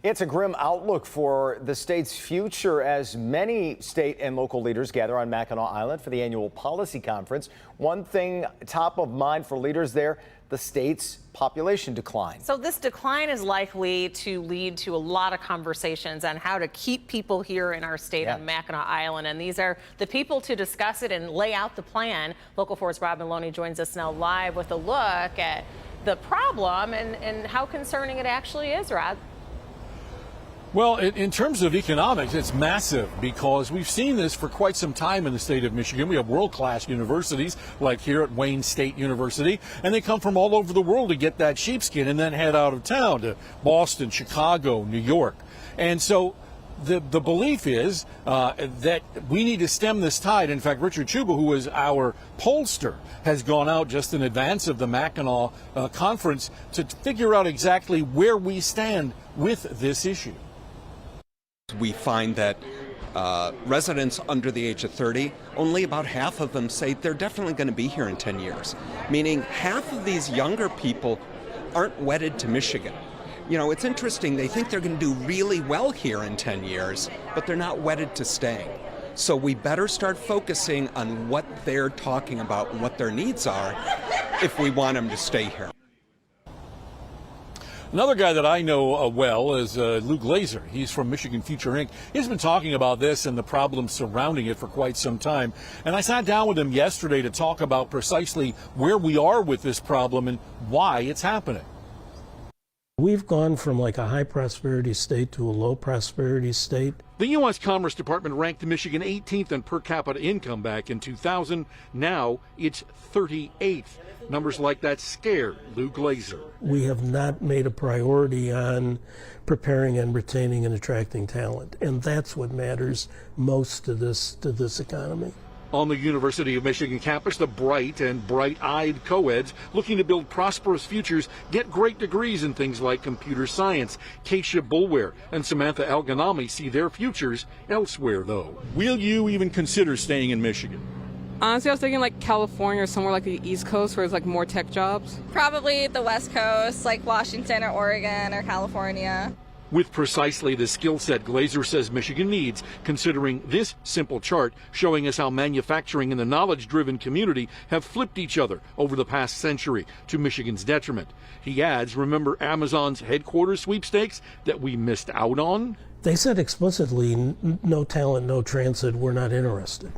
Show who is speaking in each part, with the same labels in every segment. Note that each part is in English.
Speaker 1: It's a grim outlook for the state's future as many state and local leaders gather on Mackinac Island for the annual policy conference. One thing top of mind for leaders there, the state's population decline.
Speaker 2: So this decline is likely to lead to a lot of conversations on how to keep people here in our state on Mackinac Island. And these are the people to discuss it and lay out the plan. Local 4's Rob Maloney joins us now live with a look at the problem and how concerning it actually is, Rob.
Speaker 3: Well, in terms of economics, it's massive because we've seen this for quite some time in the state of Michigan. We have world-class universities like here at Wayne State University, and they come from all over the world to get that sheepskin and then head out of town to Boston, Chicago, New York. And so the belief is that we need to stem this tide. In fact, Richard Chuba, who is our pollster, has gone out just in advance of the Mackinac conference to figure out exactly where we stand with this issue.
Speaker 4: We find that residents under the age of 30, only about half of them say they're definitely going to be here in 10 years, meaning half of these younger people aren't wedded to Michigan. You know, it's interesting, they think they're going to do really well here in 10 years, but they're not wedded to staying. So we better start focusing on what they're talking about, what their needs are, if we want them to stay here.
Speaker 3: Another guy that I know well is Lou Glazer. He's from Michigan Future Inc. He's been talking about this and the problems surrounding it for quite some time. And I sat down with him yesterday to talk about precisely where we are with this problem and why it's happening.
Speaker 5: We've gone from like a high prosperity state to a low prosperity state.
Speaker 3: The U.S. Commerce Department ranked Michigan 18th in per capita income back in 2000. Now it's 38th. Numbers like that scare Lou Glazer.
Speaker 5: We have not made a priority on preparing and retaining and attracting talent, and that's what matters most to this economy.
Speaker 3: On the University of Michigan campus, the bright and bright-eyed co-eds looking to build prosperous futures get great degrees in things like computer science. Keisha Bulwer and Samantha Alganami see their futures elsewhere, though. Will you even consider staying in Michigan?
Speaker 6: Honestly, I was thinking like California or somewhere like the East Coast where there's like more tech jobs.
Speaker 7: Probably the West Coast, like Washington or Oregon or California.
Speaker 3: With precisely the skill set Glazer says Michigan needs, considering this simple chart showing us how manufacturing and the knowledge-driven community have flipped each other over the past century to Michigan's detriment. He adds, remember Amazon's headquarters sweepstakes that we missed out on?
Speaker 5: They said explicitly, no talent, no transit, we're not interested.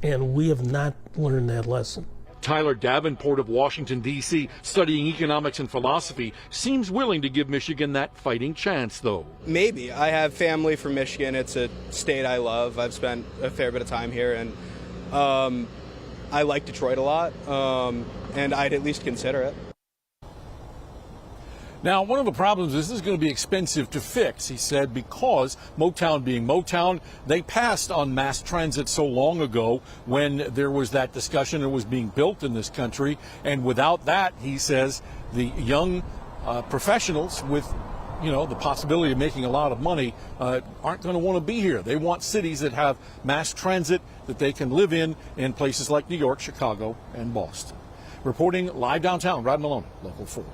Speaker 5: And we have not learned that lesson.
Speaker 3: Tyler Davenport of Washington, D.C., studying economics and philosophy, seems willing to give Michigan that fighting chance, though.
Speaker 8: Maybe. I have family from Michigan. It's a state I love. I've spent a fair bit of time here, and I like Detroit a lot, and I'd at least consider it.
Speaker 3: Now, one of the problems is this is going to be expensive to fix, he said, because Motown being Motown, they passed on mass transit so long ago when there was that discussion it was being built in this country. And without that, he says, the young professionals with, the possibility of making a lot of money aren't going to want to be here. They want cities that have mass transit that they can live in places like New York, Chicago, and Boston. Reporting live downtown, Rob Maloney, Local 4.